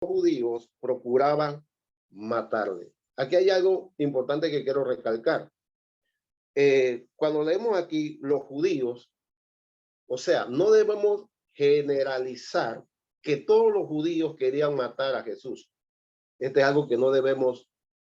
judíos procuraban matarle. Aquí hay algo importante que quiero recalcar. Cuando leemos aquí los judíos, o sea, no debemos generalizar que todos los judíos querían matar a Jesús. Este es algo que no debemos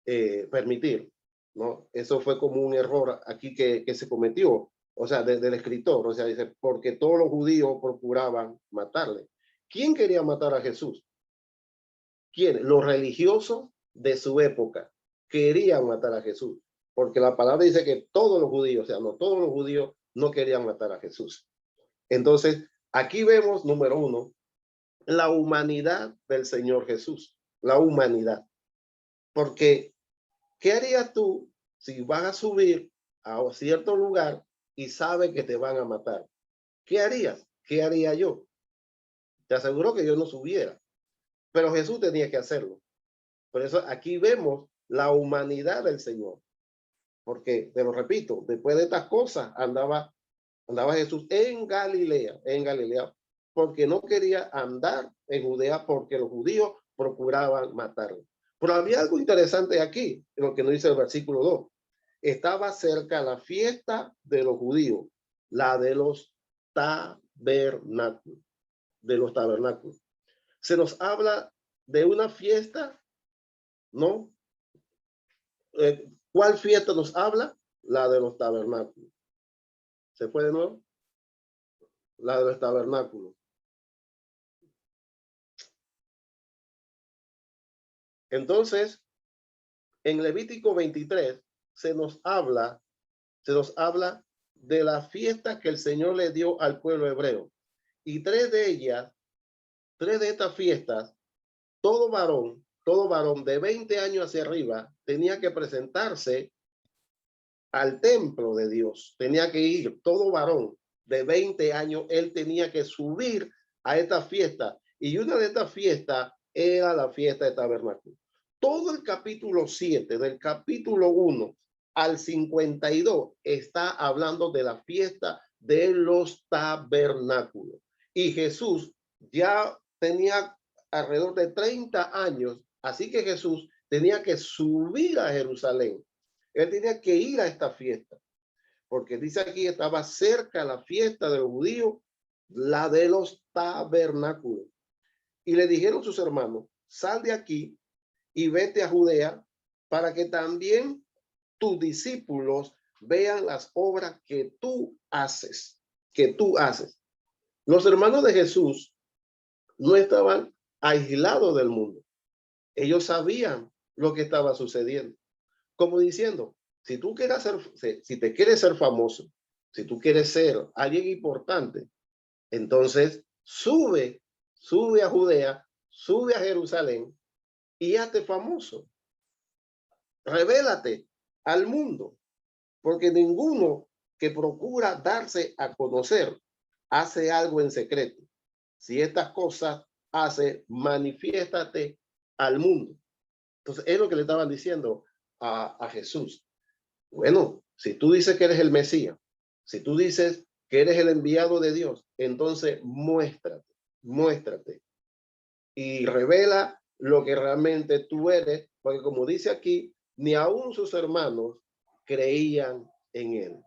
permitir, ¿no? Eso fue como un error aquí que se cometió, o sea, desde el escritor, o sea, dice, porque todos los judíos procuraban matarle. ¿Quién quería matar a Jesús? ¿Quién? Los religiosos de su época querían matar a Jesús, porque la palabra dice que todos los judíos, o sea, no todos los judíos no querían matar a Jesús. Entonces, aquí vemos, número uno, la humanidad del Señor Jesús, la humanidad. Porque, ¿qué harías tú si vas a subir a cierto lugar y sabes que te van a matar? ¿Qué harías? ¿Qué haría yo? Te aseguro que yo no subiera, pero Jesús tenía que hacerlo. Por eso aquí vemos la humanidad del Señor. Porque, te lo repito, después de estas cosas andaba Jesús en Galilea, porque no quería andar en Judea porque los judíos procuraban matarlo. Pero había algo interesante aquí, en lo que nos dice el versículo 2. Estaba cerca la fiesta de los judíos, la de los tabernáculos, Se nos habla de una fiesta, ¿no? ¿Cuál fiesta nos habla? La de los tabernáculos. ¿Se fue de nuevo? La de los tabernáculos. Entonces, en Levítico 23 se nos habla de la fiesta que el Señor le dio al pueblo hebreo. Y tres de estas fiestas, todo varón de 20 años hacia arriba tenía que presentarse al templo de Dios. Tenía que ir, todo varón de 20 años, él tenía que subir a esta fiesta. Y una de estas fiestas era la fiesta de tabernáculo. Todo el capítulo 7, del capítulo 1 al 52, está hablando de la fiesta de los tabernáculos. Y Jesús ya tenía alrededor de 30 años, así que Jesús tenía que subir a Jerusalén. Él tenía que ir a esta fiesta, porque dice aquí estaba cerca la fiesta de los judíos, la de los tabernáculos. Y le dijeron sus hermanos, sal de aquí y vete a Judea para que también tus discípulos vean las obras que tú haces, Los hermanos de Jesús no estaban aislados del mundo. Ellos sabían lo que estaba sucediendo. Como diciendo, si te quieres ser famoso, si tú quieres ser alguien importante, entonces sube a Judea, sube a Jerusalén y hazte famoso. Revélate al mundo, porque ninguno que procura darse a conocer hace algo en secreto. Si estas cosas hace, manifiéstate al mundo. Entonces es lo que le estaban diciendo a Jesús. Bueno, si tú dices que eres el Mesías, si tú dices que eres el enviado de Dios, entonces muéstrate y revela lo que realmente tú eres, porque como dice aquí, ni aún sus hermanos creían en él,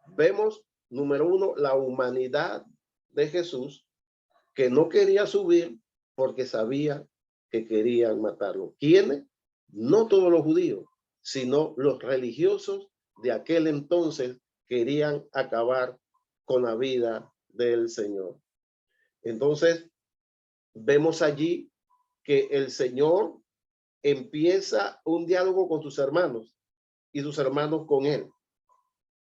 Vemos, número uno, la humanidad de Jesús, que no quería subir porque sabía que querían matarlo. ¿Quiénes? No todos los judíos, sino los religiosos de aquel entonces querían acabar con la vida del Señor. Entonces, vemos allí que el Señor empieza un diálogo con sus hermanos y sus hermanos con él.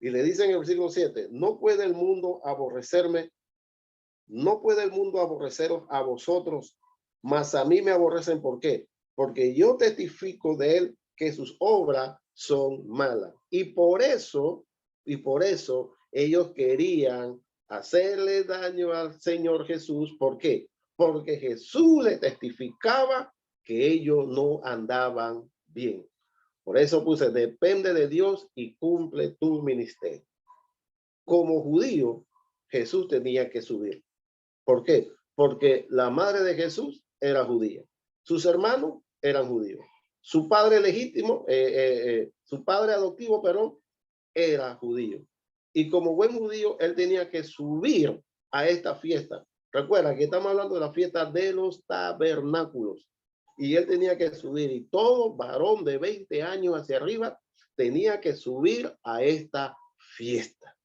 Y le dicen en el versículo 7, no puede el mundo aborrecerme, no puede el mundo aborreceros a vosotros, mas a mí me aborrecen. ¿Por qué? Porque yo testifico de él que sus obras son malas. Y por eso ellos querían hacerle daño al Señor Jesús. ¿Por qué? Porque Jesús le testificaba que ellos no andaban bien. Por eso puse, depende de Dios y cumple tu ministerio. Como judío, Jesús tenía que subir. ¿Por qué? Porque la madre de Jesús era judía. Sus hermanos eran judíos. Su padre legítimo, su padre adoptivo, perdón, era judío. Y como buen judío, él tenía que subir a esta fiesta. Recuerda que estamos hablando de la fiesta de los tabernáculos. Y él tenía que subir. Y todo varón de 20 años hacia arriba tenía que subir a esta fiesta.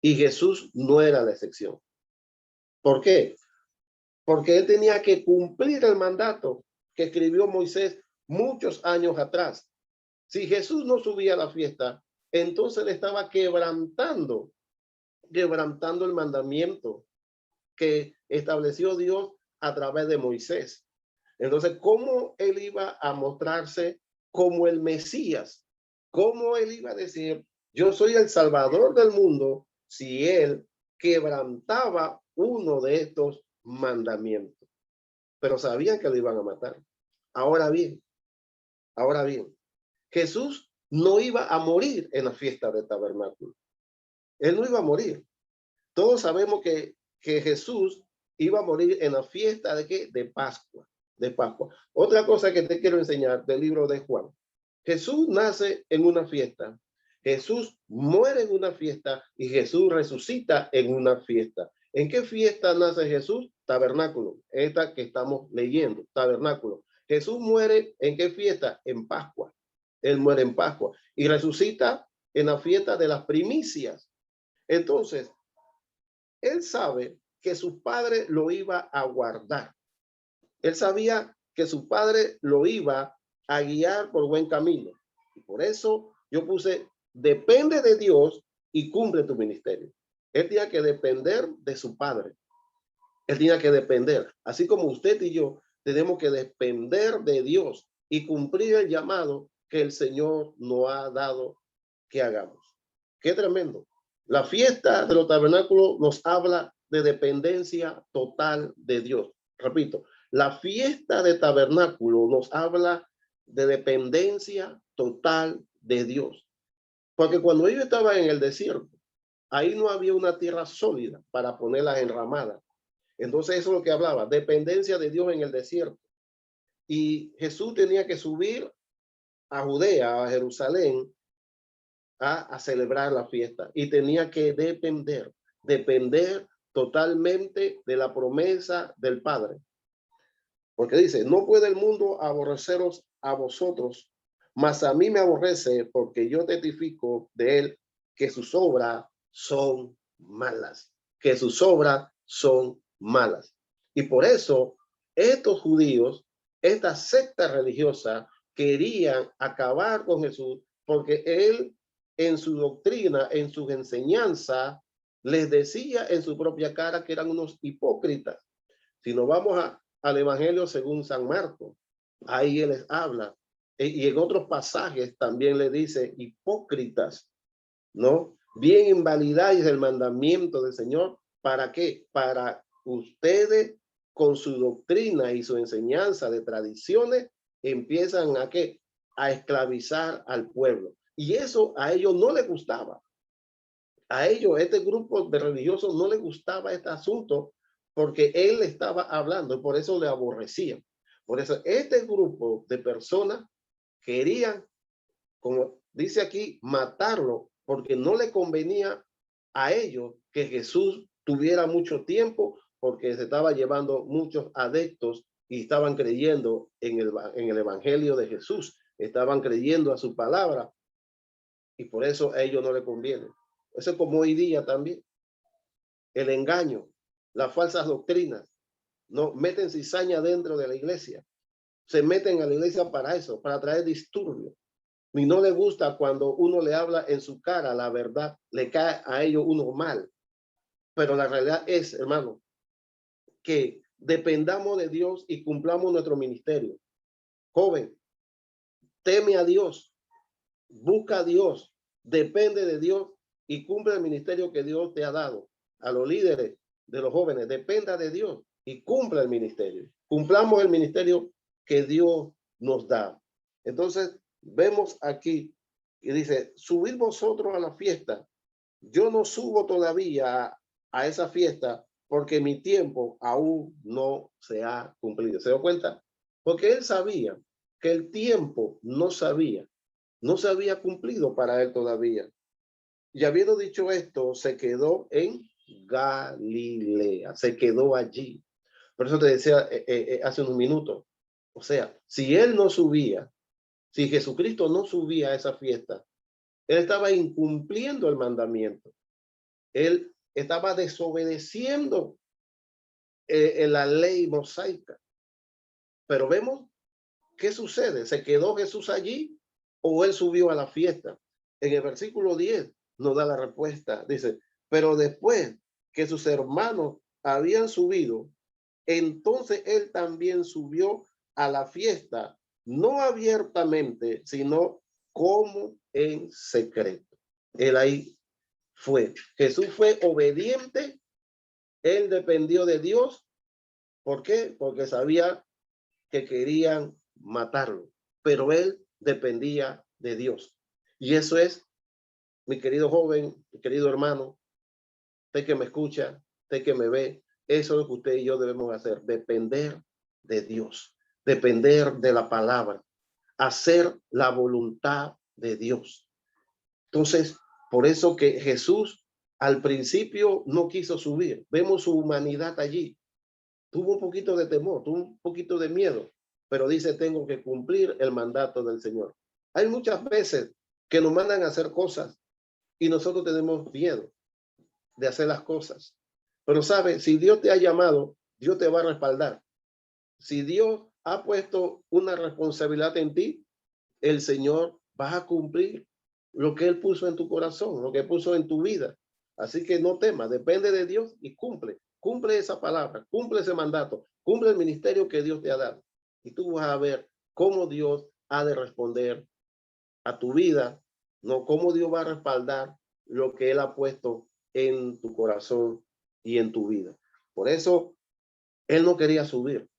Y Jesús no era la excepción. ¿Por qué? Porque él tenía que cumplir el mandato que escribió Moisés muchos años atrás. Si Jesús no subía a la fiesta, entonces le estaba quebrantando el mandamiento que estableció Dios a través de Moisés. Entonces, ¿cómo él iba a mostrarse como el Mesías? ¿Cómo él iba a decir, yo soy el Salvador del mundo, si él quebrantaba uno de estos mandamientos? Pero sabían que lo iban a matar. Ahora bien, Jesús no iba a morir en la fiesta de tabernáculo. Él no iba a morir. Todos sabemos que Jesús iba a morir en la fiesta de ¿qué? De Pascua. Otra cosa que te quiero enseñar del libro de Juan. Jesús nace en una fiesta. Jesús muere en una fiesta y Jesús resucita en una fiesta. ¿En qué fiesta nace Jesús? Tabernáculo. Esta que estamos leyendo, tabernáculo. Jesús muere ¿en qué fiesta? En Pascua. Él muere en Pascua y resucita en la fiesta de las primicias. Entonces, él sabe que su padre lo iba a guardar. Él sabía que su padre lo iba a guiar por buen camino. Y por eso yo puse, depende de Dios y cumple tu ministerio. Él tenía que depender de su padre. Él tenía que depender. Así como usted y yo tenemos que depender de Dios y cumplir el llamado que el Señor nos ha dado que hagamos. Qué tremendo. La fiesta de los tabernáculos nos habla de dependencia total de Dios. Repito, la fiesta de tabernáculo nos habla de dependencia total de Dios. Porque cuando ellos estaban en el desierto, ahí no había una tierra sólida para ponerlas enramadas. Entonces eso es lo que hablaba, dependencia de Dios en el desierto. Y Jesús tenía que subir a Judea, a Jerusalén, a celebrar la fiesta. Y tenía que depender totalmente de la promesa del Padre. Porque dice, no puede el mundo aborreceros a vosotros, mas a mí me aborrece porque yo testifico de él que sus obras son malas, que sus obras son malas. Y por eso estos judíos, esta secta religiosa, querían acabar con Jesús porque él en su doctrina, en sus enseñanzas, les decía en su propia cara que eran unos hipócritas. Si nos vamos al Evangelio según San Marcos, ahí él les habla. Y en otros pasajes también le dice hipócritas, ¿no? Bien invalidáis el mandamiento del Señor. ¿Para qué? Para ustedes con su doctrina y su enseñanza de tradiciones empiezan a ¿qué? A esclavizar al pueblo. Y eso a ellos no les gustaba. A ellos, este grupo de religiosos no les gustaba este asunto porque él estaba hablando y por eso le aborrecían. Por eso este grupo de personas querían, como dice aquí, matarlo porque no le convenía a ellos que Jesús tuviera mucho tiempo porque se estaba llevando muchos adeptos y estaban creyendo en el evangelio de Jesús, estaban creyendo a su palabra y por eso a ellos no le conviene. Eso es como hoy día también. El engaño, las falsas doctrinas, no meten cizaña dentro de la iglesia. Se meten a la iglesia para eso, para traer disturbios. Y no le gusta cuando uno le habla en su cara la verdad, le cae a ellos uno mal. Pero la realidad es, hermano, que dependamos de Dios y cumplamos nuestro ministerio. Joven, teme a Dios, busca a Dios, depende de Dios y cumple el ministerio que Dios te ha dado. A los líderes de los jóvenes, dependa de Dios y cumpla el ministerio. Cumplamos el ministerio que Dios nos da. Entonces, vemos aquí y dice, subid vosotros a la fiesta. Yo no subo todavía a esa fiesta porque mi tiempo aún no se ha cumplido. ¿Se dio cuenta? Porque él sabía que el tiempo no se había cumplido para él todavía. Y habiendo dicho esto, se quedó en Galilea, se quedó allí. Por eso te decía hace unos minutos, o sea, si él no subía, si Jesucristo no subía a esa fiesta, él estaba incumpliendo el mandamiento. Él estaba desobedeciendo en la ley mosaica. Pero vemos qué sucede. ¿Se quedó Jesús allí o él subió a la fiesta? En el versículo 10 nos da la respuesta. Dice, pero después que sus hermanos habían subido, entonces él también subió a la fiesta, no abiertamente, sino como en secreto. Él ahí fue. Jesús fue obediente, él dependió de Dios. ¿Por qué? Porque sabía que querían matarlo, pero él dependía de Dios. Y eso es, mi querido joven, mi querido hermano, usted que me escucha, usted que me ve, eso es lo que usted y yo debemos hacer, depender de Dios, depender de la palabra, hacer la voluntad de Dios. Entonces, por eso que Jesús al principio no quiso subir. Vemos su humanidad allí. Tuvo un poquito de temor, tuvo un poquito de miedo, pero dice, tengo que cumplir el mandato del Señor. Hay muchas veces que nos mandan a hacer cosas y nosotros tenemos miedo de hacer las cosas. Pero sabe, si Dios te ha llamado, Dios te va a respaldar. Si Dios ha puesto una responsabilidad en ti, el Señor va a cumplir lo que Él puso en tu corazón, lo que puso en tu vida. Así que no temas, depende de Dios y cumple. Cumple esa palabra, cumple ese mandato, cumple el ministerio que Dios te ha dado. Y tú vas a ver cómo Dios ha de responder a tu vida, no cómo Dios va a respaldar lo que Él ha puesto en tu corazón y en tu vida. Por eso, Él no quería subir.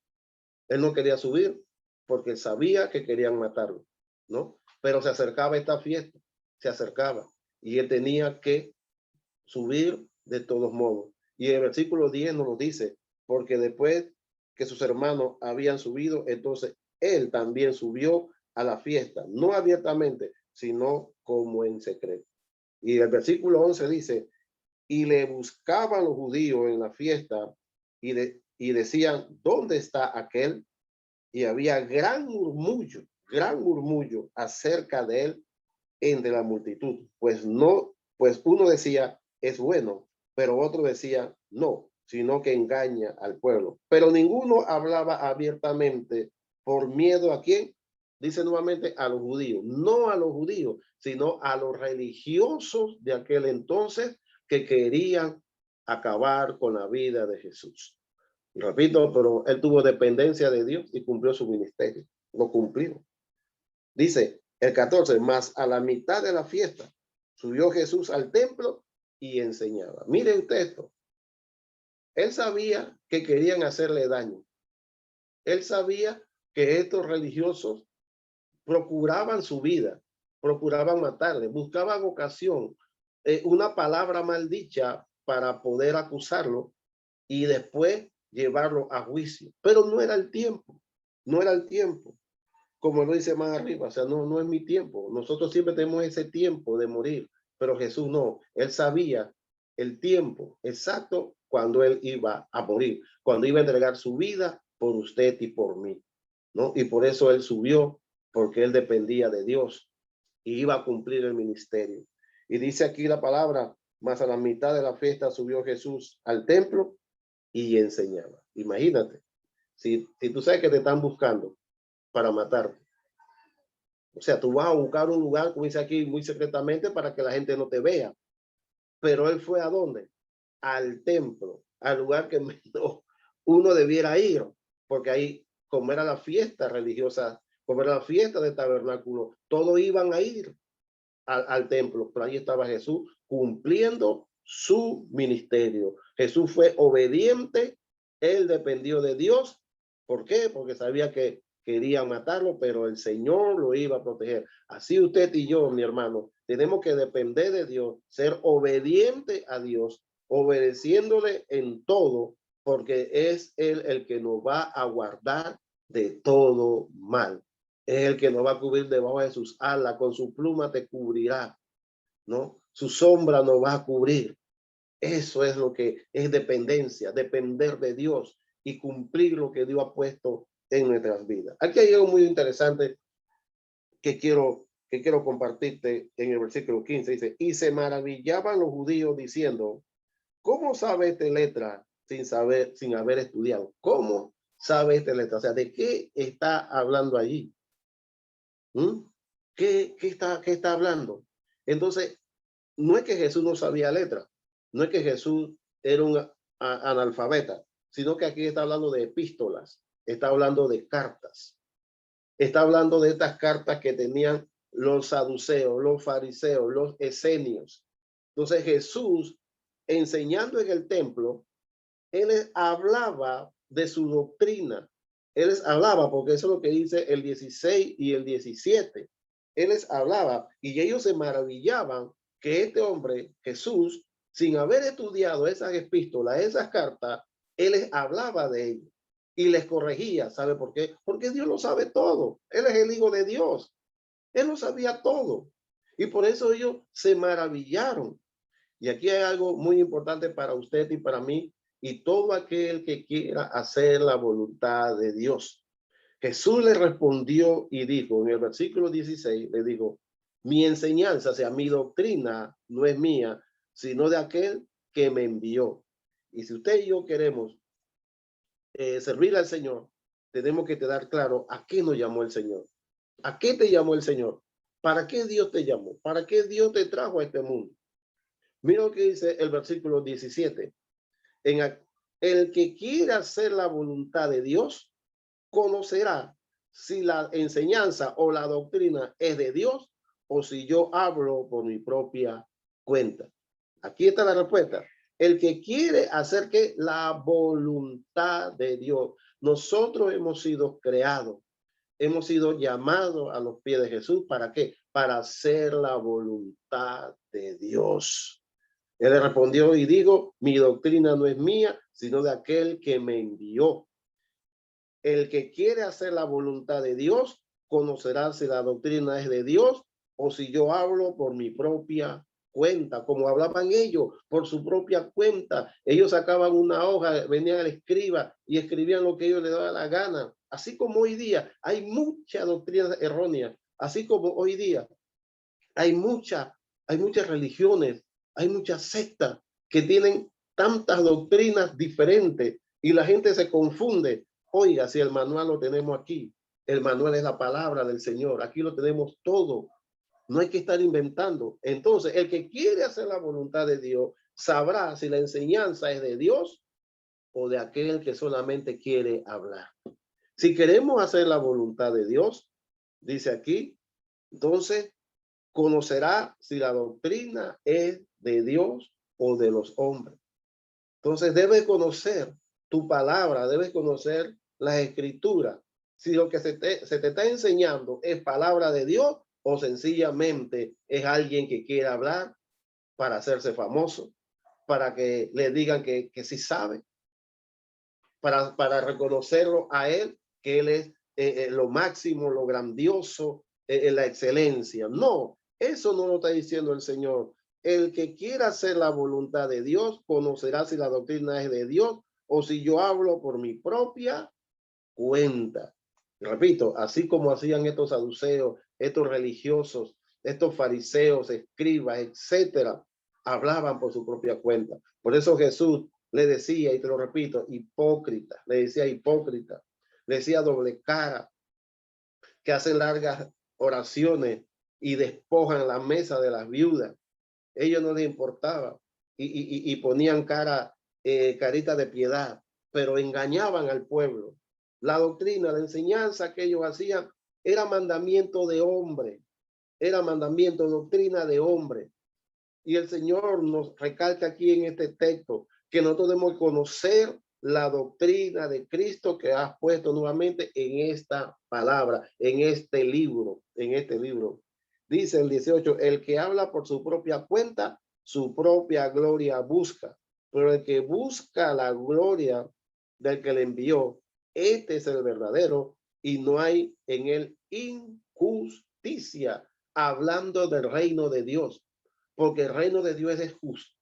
Él no quería subir porque sabía que querían matarlo, ¿no? Pero se acercaba esta fiesta, se acercaba y él tenía que subir de todos modos. Y el versículo 10 nos lo dice, porque después que sus hermanos habían subido, entonces él también subió a la fiesta, no abiertamente, sino como en secreto. Y el versículo 11 dice, y le buscaban los judíos en la fiesta y decían, ¿dónde está aquel? Y había gran murmullo acerca de él entre la multitud. Pues no, pues uno decía, es bueno, pero otro decía, no, sino que engaña al pueblo. Pero ninguno hablaba abiertamente por miedo a quién. Dice nuevamente a los judíos, no a los judíos, sino a los religiosos de aquel entonces que querían acabar con la vida de Jesús. Y repito, pero él tuvo dependencia de Dios y cumplió su ministerio. Lo cumplió. Dice el 14, más a la mitad de la fiesta subió Jesús al templo y enseñaba. Miren usted esto. Él sabía que querían hacerle daño. Él sabía que estos religiosos procuraban su vida, procuraban matarle, buscaban ocasión, una palabra maldicha para poder acusarlo y después llevarlo a juicio. Pero no era el tiempo, no era el tiempo. Como lo dice más arriba, o sea, no es mi tiempo. Nosotros siempre tenemos ese tiempo de morir, pero Jesús no. Él sabía el tiempo exacto cuando él iba a morir, cuando iba a entregar su vida por usted y por mí, ¿no? Y por eso él subió, porque él dependía de Dios y iba a cumplir el ministerio. Y dice aquí la palabra, más a la mitad de la fiesta subió Jesús al templo y enseñaba. Imagínate, si tú sabes que te están buscando para matarte, o sea, tú vas a buscar un lugar, como dice aquí, muy secretamente para que la gente no te vea. Pero él fue ¿a dónde? Al templo, al lugar que menos uno debiera ir, porque ahí, como era la fiesta religiosa, como era la fiesta de tabernáculo, todos iban a ir al templo, pero ahí estaba Jesús cumpliendo su ministerio. Jesús fue obediente, él dependió de Dios. ¿Por qué? Porque sabía que querían matarlo, pero el Señor lo iba a proteger. Así usted y yo, mi hermano, tenemos que depender de Dios, ser obediente a Dios obedeciéndole en todo, porque es él el que nos va a guardar de todo mal. Es el que nos va a cubrir debajo de sus alas, con su pluma te cubrirá, ¿no? Su sombra nos va a cubrir. Eso es lo que es dependencia, depender de Dios y cumplir lo que Dios ha puesto en nuestras vidas. Aquí hay algo muy interesante que quiero compartirte en el versículo 15. Dice, y se maravillaban los judíos diciendo, ¿cómo sabe esta letra sin haber estudiado? ¿Cómo sabe esta letra? O sea, ¿de qué está hablando allí? ¿Mm? ¿Qué está hablando? Entonces, no es que Jesús no sabía letra, no es que Jesús era un analfabeta, sino que aquí está hablando de epístolas, está hablando de cartas, está hablando de estas cartas que tenían los saduceos, los fariseos, los esenios. Entonces Jesús, enseñando en el templo, él les hablaba de su doctrina. Él les hablaba, porque eso es lo que dice el 16 y el 17. Él les hablaba y ellos se maravillaban que este hombre, Jesús, sin haber estudiado esas epístolas, esas cartas, él les hablaba de ellos y les corregía. ¿Sabe por qué? Porque Dios lo sabe todo. Él es el Hijo de Dios. Él lo sabía todo. Y por eso ellos se maravillaron. Y aquí hay algo muy importante para usted y para mí y todo aquel que quiera hacer la voluntad de Dios. Jesús le respondió y dijo en el versículo 16, le dijo, mi enseñanza, o sea, mi doctrina no es mía, sino de aquel que me envió. Y si usted y yo queremos servir al Señor, tenemos que quedar claro a qué nos llamó el Señor. ¿A qué te llamó el Señor? ¿Para qué Dios te llamó? ¿Para qué Dios te trajo a este mundo? Mira lo que dice el versículo 17. El que quiera hacer la voluntad de Dios, conocerá si la enseñanza o la doctrina es de Dios o si yo hablo por mi propia cuenta. Aquí está la respuesta. El que quiere hacer que la voluntad de Dios. Nosotros hemos sido creados, hemos sido llamados a los pies de Jesús. ¿Para qué? Para hacer la voluntad de Dios. Él le respondió y digo, mi doctrina no es mía, sino de aquel que me envió. El que quiere hacer la voluntad de Dios, conocerá si la doctrina es de Dios o si yo hablo por mi propia cuenta, como hablaban ellos, por su propia cuenta. Ellos sacaban una hoja, venían al escriba y escribían lo que ellos les daba la gana. Así como hoy día hay mucha doctrina errónea, así como hoy día hay muchas religiones, hay muchas sectas que tienen tantas doctrinas diferentes y la gente se confunde. Oiga, si el manual lo tenemos aquí, el manual es la palabra del Señor, aquí lo tenemos todo, no hay que estar inventando. Entonces, el que quiere hacer la voluntad de Dios sabrá si la enseñanza es de Dios o de aquel que solamente quiere hablar. Si queremos hacer la voluntad de Dios, dice aquí, entonces conocerá si la doctrina es de Dios o de los hombres. Entonces debes conocer tu palabra, debes conocer las escrituras. Si lo que se te está enseñando es palabra de Dios o sencillamente es alguien que quiere hablar para hacerse famoso, para que le digan que sí sabe, para reconocerlo a él, que él es lo máximo, lo grandioso, la excelencia. No, eso no lo está diciendo el Señor. El que quiera hacer la voluntad de Dios conocerá si la doctrina es de Dios o si yo hablo por mi propia cuenta. Repito, así como hacían estos saduceos, estos religiosos, estos fariseos, escribas, etcétera, hablaban por su propia cuenta. Por eso Jesús le decía, y te lo repito, hipócrita, le decía hipócrita, le decía doble cara, que hacen largas oraciones y despojan la mesa de las viudas. Ellos no les importaba y ponían carita de piedad, pero engañaban al pueblo. La doctrina, la enseñanza que ellos hacían era mandamiento de hombre, era mandamiento, doctrina de hombre. Y el Señor nos recalca aquí en este texto que nosotros debemos conocer la doctrina de Cristo que has puesto nuevamente en esta palabra, en este libro, Dice el 18, el que habla por su propia cuenta, su propia gloria busca. pero el que busca la gloria del que le envió, este es el verdadero, y no hay en él injusticia, hablando del reino de Dios, porque el reino de Dios es justicia